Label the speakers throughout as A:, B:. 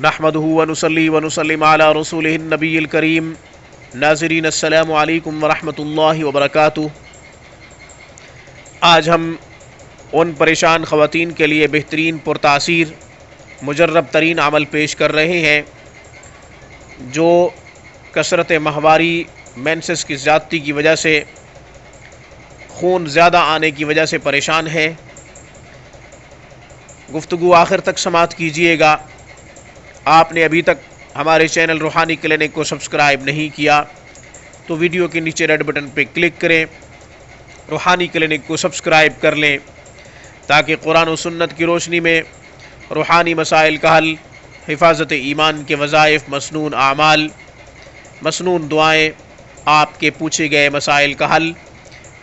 A: نحمدہ ونصلی ونسلم علی رسولہ النبی الکریم۔ ناظرین السلام علیکم ورحمۃ اللہ وبرکاتہ۔ آج ہم ان پریشان خواتین کے لیے بہترین پرتاثیر مجرب ترین عمل پیش کر رہے ہیں جو کثرت ماہواری مینسس کی زیادتی کی وجہ سے، خون زیادہ آنے کی وجہ سے پریشان ہیں۔ گفتگو آخر تک سماعت کیجیے گا۔ آپ نے ابھی تک ہمارے چینل روحانی کلینک کو سبسکرائب نہیں کیا تو ویڈیو کے نیچے ریڈ بٹن پہ کلک کریں، روحانی کلینک کو سبسکرائب کر لیں تاکہ قرآن و سنت کی روشنی میں روحانی مسائل کا حل، حفاظت ایمان کے وظائف، مسنون اعمال، مسنون دعائیں، آپ کے پوچھے گئے مسائل کا حل،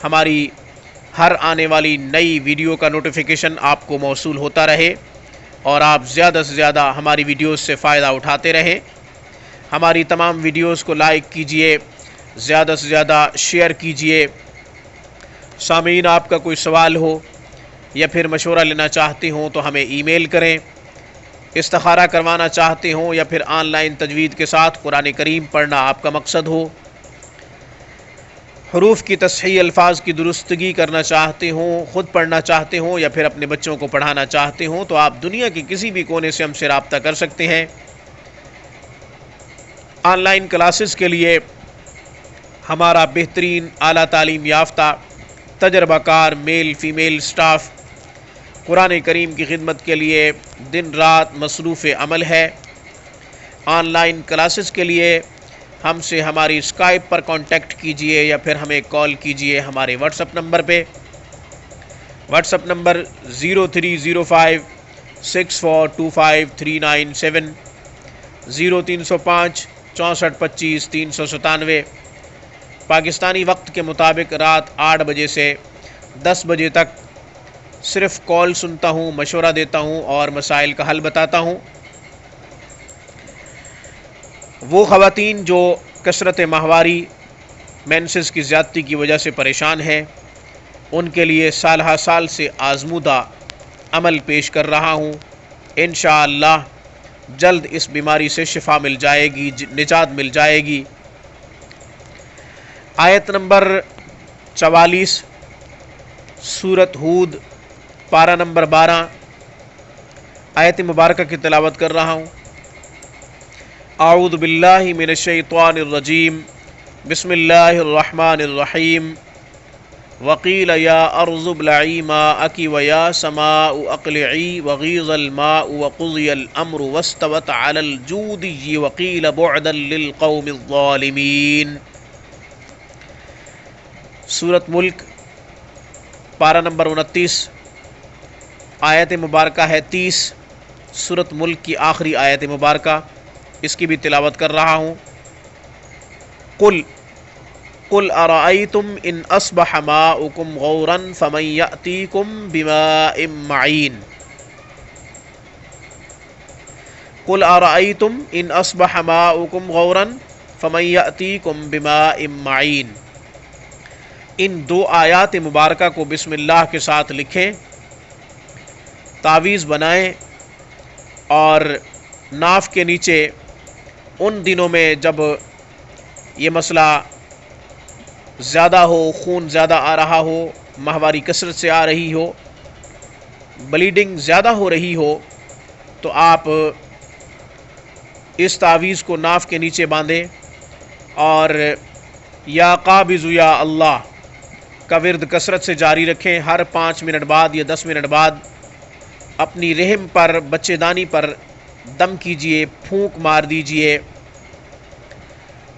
A: ہماری ہر آنے والی نئی ویڈیو کا نوٹیفیکیشن آپ کو موصول ہوتا رہے اور آپ زیادہ سے زیادہ ہماری ویڈیوز سے فائدہ اٹھاتے رہیں۔ ہماری تمام ویڈیوز کو لائک کیجئے، زیادہ سے زیادہ شیئر کیجئے۔ سامعین، آپ کا کوئی سوال ہو یا پھر مشورہ لینا چاہتے ہوں تو ہمیں ای میل کریں۔ استخارہ کروانا چاہتے ہوں یا پھر آن لائن تجوید کے ساتھ قرآن کریم پڑھنا آپ کا مقصد ہو، حروف کی تصحیح، الفاظ کی درستگی کرنا چاہتے ہوں، خود پڑھنا چاہتے ہوں یا پھر اپنے بچوں کو پڑھانا چاہتے ہوں تو آپ دنیا کے کسی بھی کونے سے ہم سے رابطہ کر سکتے ہیں۔ آن لائن کلاسز کے لیے ہمارا بہترین اعلیٰ تعلیم یافتہ تجربہ کار میل فیمیل سٹاف قرآن کریم کی خدمت کے لیے دن رات مصروف عمل ہے۔ آن لائن کلاسز کے لیے ہم سے ہماری اسکائپ پر کانٹیکٹ کیجئے یا پھر ہمیں کال کیجئے ہمارے واٹس اپ نمبر پہ۔ What's up number 030564253997، 0305 6425 397۔ پاکستانی وقت کے مطابق رات 8 بجے سے 10 بجے تک صرف کال سنتا ہوں، مشورہ دیتا ہوں اور مسائل کا حل بتاتا ہوں۔ وہ خواتین جو کثرت ماہواری مینسز کی زیادتی کی وجہ سے پریشان ہیں، ان کے لیے سالہ سال سے آزمودہ عمل پیش کر رہا ہوں۔ انشاءاللہ جلد اس بیماری سے شفا مل جائے گی، نجات مل جائے گی۔ آیت نمبر 44 سورۃ ہود، پارہ نمبر 12، آیت مبارکہ کی تلاوت کر رہا ہوں۔ اعوذ باللہ من الشیطان الرجیم، بسم اللہ الرحمن الرحیم۔ وقیل یا ارض ابلعی ماءک ویا سماء اقلعی وغیض الماء وقضی الامر واستوت علی الجودی وقیل بعدا للقوم الظالمین۔ سورۃ ملک، پارہ نمبر 29، آیت مبارکہ ہے 30۔ سورۃ ملک کی آخری آیت مبارکہ، اس کی بھی تلاوت کر رہا ہوں۔ قل ارأیتم ان اصبح ماؤکم غورا فمن یأتیکم بماء معین۔ قل ارأیتم ان اصبح ماؤکم غورا فمن یأتیکم بماء معین۔ ان دو آیات مبارکہ کو بسم اللہ کے ساتھ لکھیں، تعویذ بنائیں اور ناف کے نیچے ان دنوں میں جب یہ مسئلہ زیادہ ہو، خون زیادہ آ رہا ہو، ماہواری کثرت سے آ رہی ہو، بلیڈنگ زیادہ ہو رہی ہو، تو آپ اس تعویذ کو ناف کے نیچے باندھیں اور یا قابض یا اللہ کا ورد کثرت سے جاری رکھیں۔ ہر 5 منٹ بعد یا 10 منٹ بعد اپنی رحم پر، بچے دانی پر دم کیجئے، پھونک مار دیجئے۔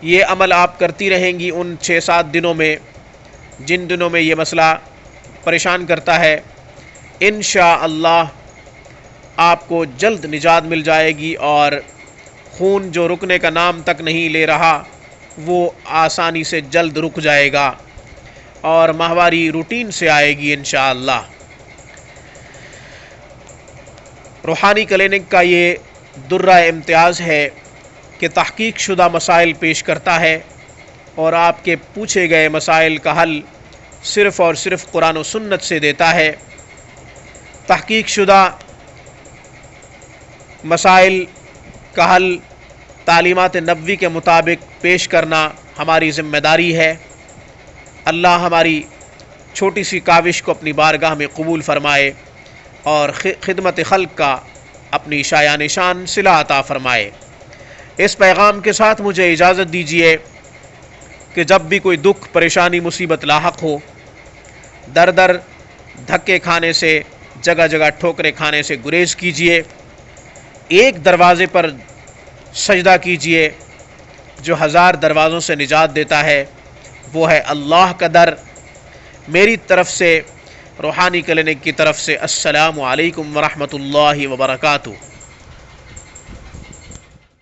A: یہ عمل آپ کرتی رہیں گی ان 6-7 دنوں میں جن دنوں میں یہ مسئلہ پریشان کرتا ہے۔ انشاءاللہ آپ کو جلد نجات مل جائے گی اور خون جو رکنے کا نام تک نہیں لے رہا وہ آسانی سے جلد رک جائے گا اور ماہواری روٹین سے آئے گی انشاءاللہ۔ روحانی کلینک کا یہ درہ امتیاز ہے کہ تحقیق شدہ مسائل پیش کرتا ہے اور آپ کے پوچھے گئے مسائل کا حل صرف اور صرف قرآن و سنت سے دیتا ہے۔ تحقیق شدہ مسائل کا حل تعلیمات نبوی کے مطابق پیش کرنا ہماری ذمہ داری ہے۔ اللہ ہماری چھوٹی سی کاوش کو اپنی بارگاہ میں قبول فرمائے اور خدمت خلق کا اپنی شایان شان صلہ عطا فرمائے۔ اس پیغام کے ساتھ مجھے اجازت دیجیے کہ جب بھی کوئی دکھ، پریشانی، مصیبت لاحق ہو، در در دھکے کھانے سے، جگہ جگہ ٹھوکریں کھانے سے گریز کیجیے۔ ایک دروازے پر سجدہ کیجیے جو 1000 دروازوں سے نجات دیتا ہے، وہ ہے اللہ کا در۔ میری طرف سے، روحانی کلینک کی طرف سے، السلام علیکم ورحمۃ اللہ وبرکاتہ۔